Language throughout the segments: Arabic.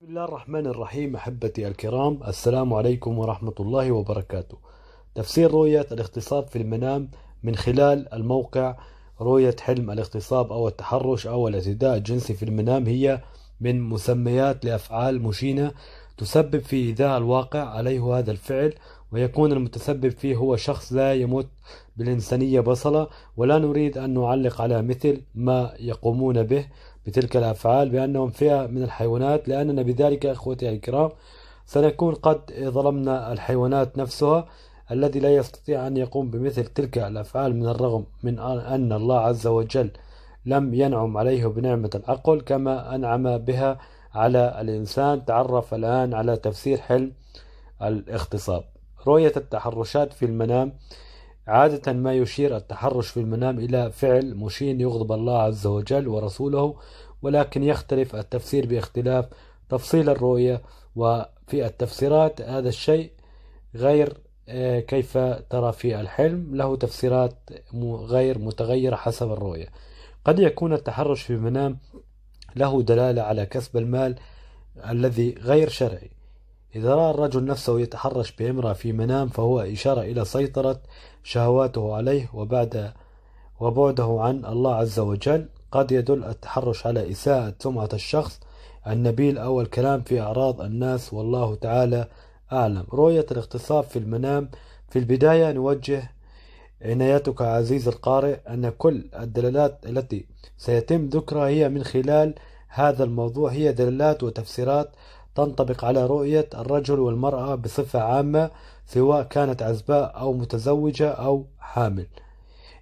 بسم الله الرحمن الرحيم. أحبتي الكرام، السلام عليكم ورحمة الله وبركاته. تفسير رؤية الاغتصاب في المنام من خلال الموقع. رؤية حلم الاغتصاب أو التحرش أو الاعتداء الجنسي في المنام هي من مسميات لأفعال مشينة تسبب في إيذاء الواقع عليه هذا الفعل، ويكون المتسبب فيه هو شخص لا يمت بالإنسانية بصلة. ولا نريد أن نعلق على مثل ما يقومون به بتلك الأفعال بأنهم فئة من الحيوانات، لأننا بذلك أخوتي الكرام سنكون قد ظلمنا الحيوانات نفسها، الذي لا يستطيع أن يقوم بمثل تلك الأفعال من الرغم من أن الله عز وجل لم ينعم عليه بنعمة العقل كما أنعم بها على الإنسان. تعرف الآن على تفسير حلم الاغتصاب. رؤية التحرشات في المنام. عادة ما يشير التحرش في المنام إلى فعل مشين يغضب الله عز وجل ورسوله، ولكن يختلف التفسير باختلاف تفصيل الرؤية. وفي التفسيرات هذا الشيء غير كيف ترى في الحلم له تفسيرات غير متغيرة حسب الرؤية. قد يكون التحرش في المنام له دلالة على كسب المال الذي غير شرعي. إذا رأى الرجل نفسه يتحرش بامرأة في منام فهو إشارة إلى سيطرة شهواته عليه وبعده عن الله عز وجل. قد يدل التحرش على إساءة سمعة الشخص النبيل أو الكلام في أعراض الناس، والله تعالى أعلم. رؤية الاغتصاب في المنام. في البداية نوجه عنايتك عزيز القارئ أن كل الدلالات التي سيتم ذكرها هي من خلال هذا الموضوع، هي دلالات وتفسيرات تنطبق على رؤية الرجل والمرأة بصفة عامة، سواء كانت عزباء أو متزوجة أو حامل.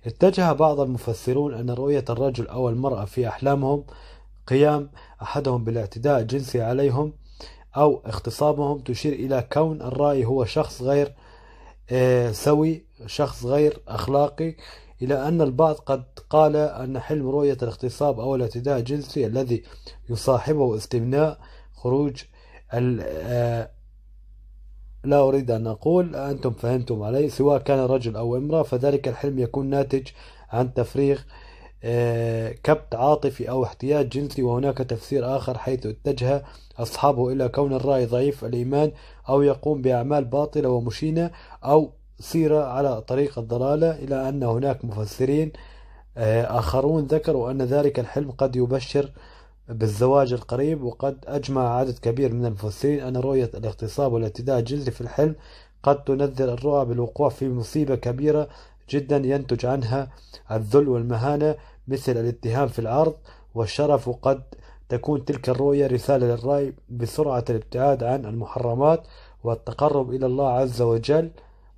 اتجه بعض المفسرون أن رؤية الرجل أو المرأة في أحلامهم قيام أحدهم بالاعتداء الجنسي عليهم أو اغتصابهم تشير إلى كون الرائي هو شخص غير سوي، شخص غير أخلاقي، إلى أن البعض قد قال أن حلم رؤية الاغتصاب أو الاعتداء الجنسي الذي يصاحبه استمناء خروج لا أريد أن أقول، أنتم فهمتم علي، سواء كان رجل أو امرأة، فذلك الحلم يكون ناتج عن تفريغ كبت عاطفي أو احتياج جنسي. وهناك تفسير آخر حيث اتجه أصحابه إلى كون الرأي ضعيف الإيمان أو يقوم بأعمال باطلة ومشينة أو سيرة على طريق الضلالة، إلى أن هناك مفسرين آخرون ذكروا أن ذلك الحلم قد يبشر بالزواج القريب. وقد أجمع عدد كبير من المفسرين أن رؤية الاغتصاب والاعتداء الجنسي في الحلم قد تنذر الرؤى بالوقوع في مصيبة كبيرة جدا ينتج عنها الذل والمهانة، مثل الاتهام في العرض والشرف. وقد تكون تلك الرؤية رسالة للرأي بسرعة الابتعاد عن المحرمات والتقرب إلى الله عز وجل،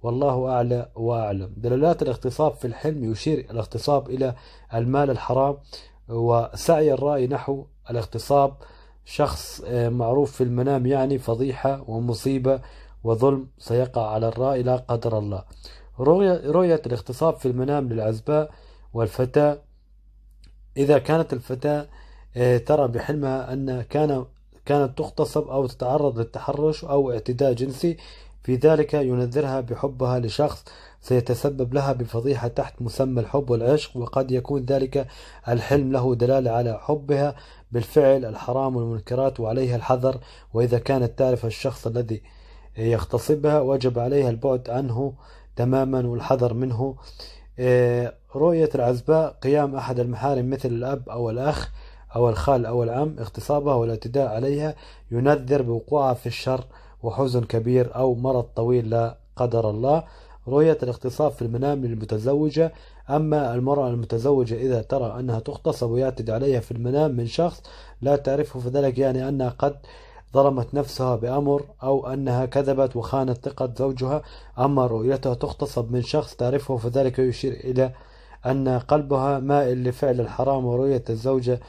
والله أعلى وأعلم. دلالات الاغتصاب في الحلم. يشير الاغتصاب إلى المال الحرام وسعي الرأي نحو الاغتصاب شخص معروف في المنام، يعني فضيحة ومصيبة وظلم سيقع على الرأي لا قدر الله. رؤية الاغتصاب في المنام للعزباء والفتاة. إذا كانت الفتاة ترى بحلمها أن كانت تغتصب أو تتعرض للتحرش أو اعتداء جنسي، في ذلك ينذرها بحبها لشخص سيتسبب لها بفضيحة تحت مسمى الحب والعشق. وقد يكون ذلك الحلم له دلالة على حبها بالفعل الحرام والمنكرات وعليها الحذر. وإذا كانت تعرف الشخص الذي يغتصبها وجب عليها البعد عنه تماما والحذر منه. رؤية العزباء. قيام أحد المحارم مثل الأب أو الأخ أو الخال أو العم اغتصابها والاعتداء عليها ينذر بوقوعها في الشر وحزن كبير أو مرض طويل لا قدر الله. رؤية الاغتصاب في المنام للمتزوجة. أما المرأة المتزوجة إذا ترى أنها تغتصب ويعتدي عليها في المنام من شخص لا تعرفه، فذلك يعني أنها قد ظلمت نفسها بأمر أو أنها كذبت وخانت ثقة زوجها. أما رؤيتها تغتصب من شخص تعرفه فذلك يشير إلى أن قلبها مائل لفعل الحرام. ورؤية الزوجة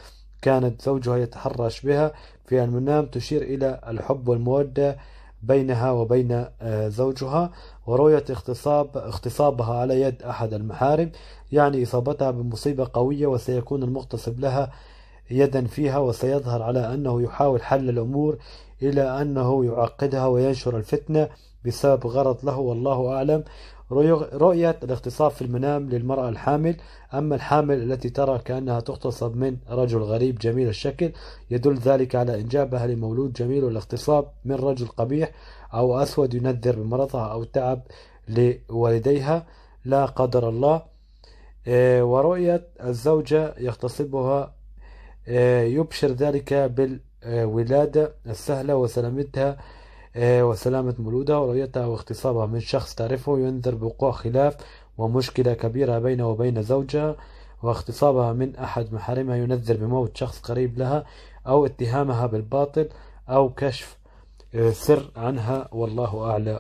كانت زوجها يتحرش بها في المنام تشير إلى الحب والمودة بينها وبين زوجها. ورؤية اغتصابها على يد أحد المحارم يعني إصابتها بمصيبة قوية، وسيكون المغتصب لها يدا فيها، وسيظهر على أنه يحاول حل الأمور إلى أنه يعقدها وينشر الفتنة بسبب غرض له، والله أعلم. رؤية الاغتصاب في المنام للمرأة الحامل. أما الحامل التي ترى كأنها تغتصب من رجل غريب جميل الشكل يدل ذلك على إنجابها لمولود جميل، والاغتصاب من رجل قبيح أو أسود ينذر بمرضها أو تعب لوالديها لا قدر الله. ورؤية الزوجة يغتصبها يبشر ذلك بالولادة السهلة وسلامتها وسلامة مولودها. ورؤيتها واغتصابها من شخص تعرفه ينذر بوقوع خلاف ومشكلة كبيرة بينه وبين زوجها. واغتصابها من أحد محارمها ينذر بموت شخص قريب لها أو اتهامها بالباطل أو كشف سر عنها، والله أعلم.